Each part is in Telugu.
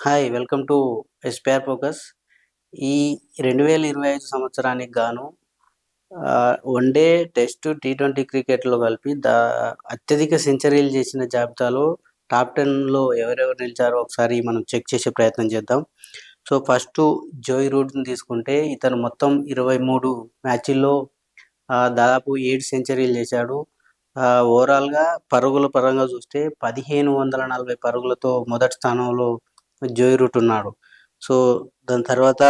Hi! Welcome to SPR focus. ఈ 2025 సంవత్సరానికి గాను వన్‌డే, టెస్ట్, టీ20 క్రికెట్‌లో కలిపి అత్యధిక సెంచరీలు చేసిన జాబితాలో టాప్ 10లో ఎవరెవరు నిలిచారో ఒకసారి మనం చెక్ చేసే ప్రయత్నం చేద్దాం. సో, ఫస్టు జోయ్ రూట్‌ని తీసుకుంటే ఇతను మొత్తం 23 మ్యాచుల్లో దాదాపు 7 సెంచరీలు చేశాడు. ఓవరాల్‌గా పరుగుల పరంగా చూస్తే 1540 పరుగులతో మొదటి స్థానంలో జోయ్ రూట్ ఉన్నాడు. సో, దాని తర్వాత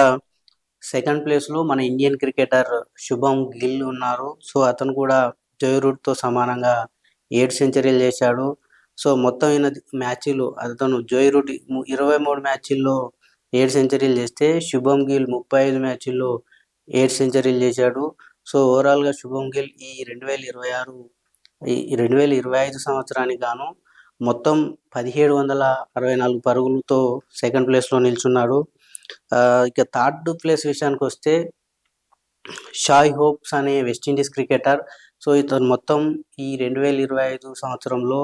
సెకండ్ ప్లేస్‌లో మన ఇండియన్ క్రికెటర్ శుభమ్ గిల్ ఉన్నారు. సో, అతను కూడా జోయ్ రూట్‌తో సమానంగా 7 సెంచరీలు చేశాడు. సో, మొత్తం మ్యాచులు అతను జోయ్ రూట్ 23 మ్యాచుల్లో 7 సెంచరీలు చేస్తే, శుభమ్ గిల్ 35 మ్యాచుల్లో 7 సెంచరీలు చేశాడు. సో, ఓవరాల్‌గా శుభమ్ గిల్ ఈ 2025 సంవత్సరానికి గాను మొత్తం 1764 పరుగులతో సెకండ్ ప్లేస్‌లో నిల్చున్నాడు. ఇక థర్డ్ ప్లేస్ విషయానికొస్తే షాయ్ హోప్స్ అనే వెస్టిండీస్ క్రికెటర్. సో, ఇతను మొత్తం ఈ 2025 సంవత్సరంలో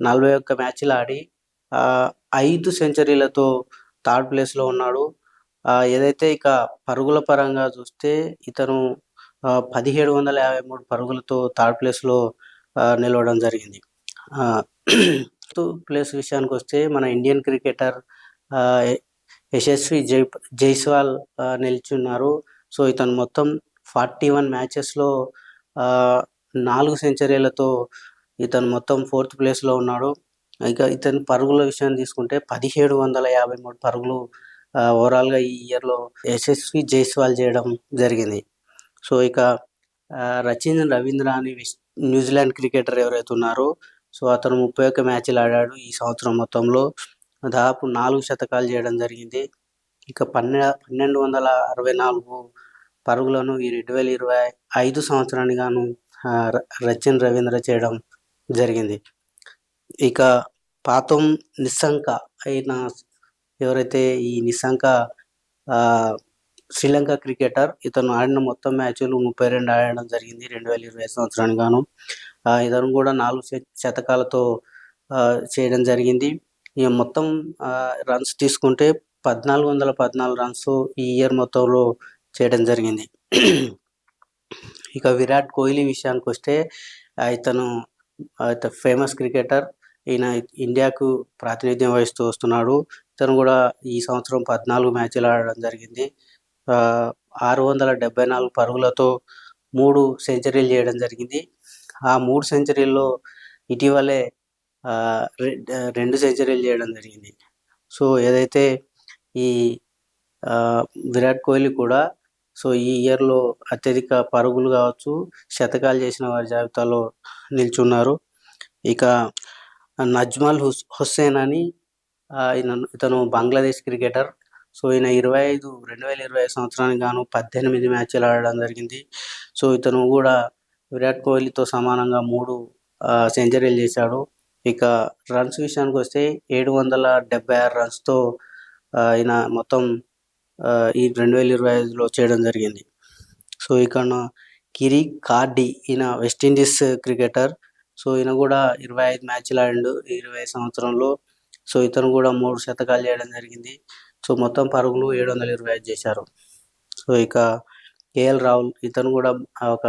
41 మ్యాచ్‌లు ఆడి 5 సెంచరీలతో థర్డ్ ప్లేస్‌లో ఉన్నాడు. ఏదైతే ఇక పరుగుల పరంగా చూస్తే ఇతను 1753 పరుగులతో థర్డ్ ప్లేస్‌లో నిలవడం జరిగింది. ఫిఫ్త్ ప్లేస్ విషయానికొస్తే మన ఇండియన్ క్రికెటర్ యశస్వి జైస్వాల్ నిల్చున్నారు. సో, ఇతను మొత్తం 41 మ్యాచెస్‌లో 4 సెంచరీలతో ఇతను మొత్తం ఫోర్త్ ప్లేస్‌లో ఉన్నాడు. ఇక ఇతని పరుగుల విషయాన్ని తీసుకుంటే 1753 పరుగులు ఓవరాల్‌గా ఈ ఇయర్‌లో యశస్వి జైస్వాల్ చేయడం జరిగింది. సో, ఇక రచిన్ రవీంద్ర అని న్యూజిలాండ్ క్రికెటర్ ఎవరైతే ఉన్నారో, సో, అతను 31 మ్యాచ్‌లు ఆడాడు ఈ సంవత్సరం మొత్తంలో. దాదాపు 4 శతకాలు చేయడం జరిగింది. ఇక 1264 పరుగులను ఈ 2025 సంవత్సరానికి గాను రచిన్ రవీంద్ర చేయడం జరిగింది. ఇక పాతం నిస్సంక అయిన ఎవరైతే ఈ నిస్సంక శ్రీలంక క్రికెటర్. ఇతను ఆడిన మొత్తం మ్యాచులు 32 ఆడడం జరిగింది 2025 సంవత్సరానికి గాను. ఇతను కూడా 4 శతకాలతో చేయడం జరిగింది. ఇక మొత్తం రన్స్ తీసుకుంటే 1414 రన్స్ ఈ ఇయర్ మొత్తంలో చేయడం జరిగింది. ఇక విరాట్ కోహ్లీ విషయానికొస్తే ఇతను ఫేమస్ క్రికెటర్. ఈయన ఇండియాకు ప్రాతినిధ్యం వహిస్తూ వస్తున్నాడు. ఇతను కూడా ఈ సంవత్సరం 14 మ్యాచ్‌లు ఆడడం జరిగింది. 674 పరుగులతో 3 సెంచరీలు చేయడం జరిగింది. ఆ 3 సెంచరీల్లో ఇటీవలే 2 సెంచరీలు చేయడం జరిగింది. సో, ఏదైతే ఈ విరాట్ కోహ్లీ కూడా సో, ఈ ఇయర్‌లో అత్యధిక పరుగులు కావచ్చు, శతకాలు చేసిన వారి జాబితాలో నిల్చున్నారు. ఇక నజ్మల్ హుస్సేన్ అని ఇతను బంగ్లాదేశ్ క్రికెటర్. సో, ఈయన 2025 సంవత్సరానికి గాను 18 మ్యాచ్‌లు ఆడడం జరిగింది. సో, ఇతను కూడా విరాట్ కోహ్లీతో సమానంగా 3 సెంచరీలు చేశాడు. ఇక రన్స్ విషయానికొస్తే 776 రన్స్‌తో ఈయన మొత్తం ఈ 2025లో చేయడం జరిగింది. సో, ఇక కిరీక్ కార్డీ ఈయన వెస్టిండీస్ క్రికెటర్. సో, ఈయన కూడా 25 మ్యాచ్‌లు ఆడిండు 20 సంవత్సరంలో. సో, ఇతను కూడా 3 శతకాలు చేయడం జరిగింది. సో, మొత్తం పరుగులు 725 చేశారు. సో, ఇక కేఎల్ రాహుల్ ఇతను కూడా ఒక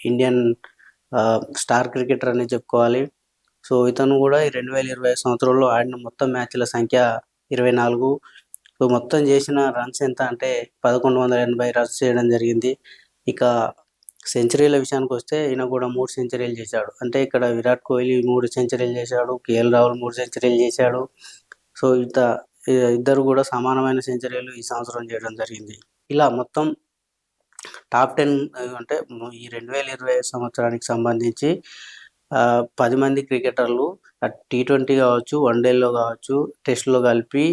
ఇండియన్ స్టార్ క్రికెటర్ అనే చెప్పుకోవాలి. సో, ఇతను కూడా ఈ 2025 సంవత్సరంలో ఆడిన మొత్తం మ్యాచ్‌ల సంఖ్య 24. సో, మొత్తం చేసిన రన్స్ ఎంత అంటే 1180 రన్స్ చేయడం జరిగింది. ఇక సెంచరీల విషయానికొస్తే ఈయన కూడా 3 సెంచరీలు చేశాడు. అంటే ఇక్కడ విరాట్ కోహ్లీ 3 సెంచరీలు చేశాడు. కేఎల్ రాహుల్ 3 సెంచరీలు చేశాడు. సో, ఇద్దరు కూడా సమానమైన సెంచరీలు ఈ సంవత్సరం చేయడం జరిగింది. ఇలా మొత్తం టాప్ 10 అంటే ఈ 2025 సంవత్సరానికి సంబంధించి 10 మంది క్రికెటర్లు టీ20 కావచ్చు, వన్‌డేల్లో కావచ్చు, టెస్ట్‌లో కలిపి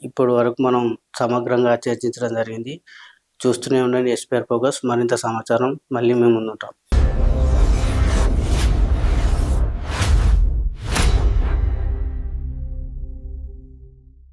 ఇప్పటి వరకు మనం సమగ్రంగా చర్చించడం జరిగింది. చూస్తూనే ఉండండి ఎస్‌పిఆర్ ఫోకస్. మరింత సమాచారం మళ్ళీ మేము ముందుంటాం.